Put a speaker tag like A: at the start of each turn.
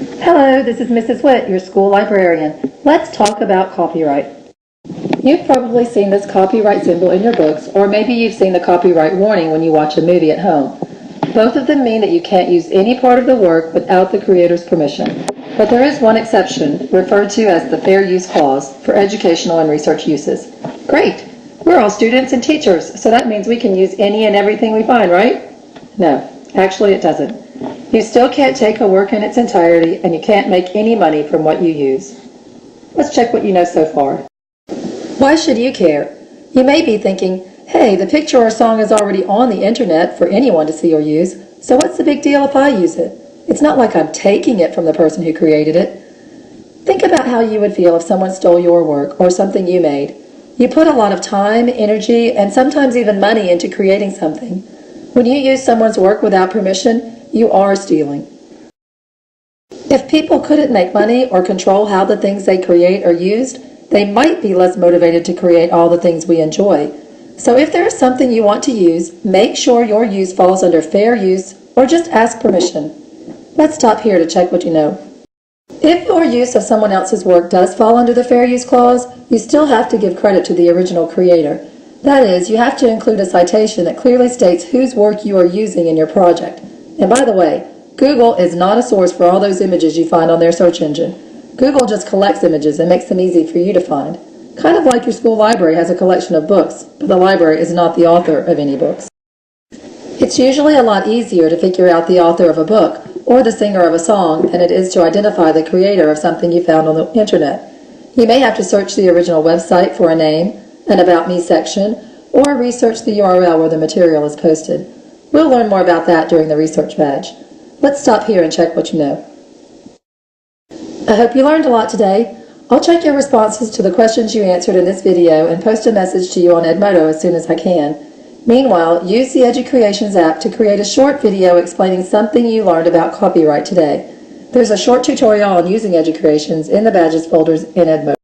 A: Hello, this is Mrs. Witt, your school librarian. Let's talk about copyright. You've probably seen this copyright symbol in your books, or maybe you've seen the copyright warning when you watch a movie at home. Both of them mean that you can't use any part of the work without the creator's permission. But there is one exception, referred to as the Fair Use Clause, for educational and research uses. Great! We're all students and teachers, so that means we can use any and everything we find, right? No, actually it doesn't. You still can't take a work in its entirety, and you can't make any money from what you use. Let's check what you know so far. Why should you care? You may be thinking, hey, the picture or song is already on the internet for anyone to see or use, so what's the big deal if I use it? It's not like I'm taking it from the person who created it. Think about how you would feel if someone stole your work or something you made. You put a lot of time, energy, and sometimes even money into creating something. When you use someone's work without permission, you are stealing. If people couldn't make money or control how the things they create are used, they might be less motivated to create all the things we enjoy. So if there is something you want to use, make sure your use falls under fair use or just ask permission. Let's stop here to check what you know. If your use of someone else's work does fall under the Fair Use Clause, you still have to give credit to the original creator. That is, you have to include a citation that clearly states whose work you are using in your project. And by the way, Google is not a source for all those images you find on their search engine. Google just collects images and makes them easy for you to find. Kind of like your school library has a collection of books, but the library is not the author of any books. It's usually a lot easier to figure out the author of a book or the singer of a song than it is to identify the creator of something you found on the internet. You may have to search the original website for a name, an About Me section, or research the URL where the material is posted. We'll learn more about that during the research badge. Let's stop here and check what you know. I hope you learned a lot today. I'll check your responses to the questions you answered in this video and post a message to you on Edmodo as soon as I can. Meanwhile, use the EduCreations app to create a short video explaining something you learned about copyright today. There's a short tutorial on using EduCreations in the Badges folders in Edmodo.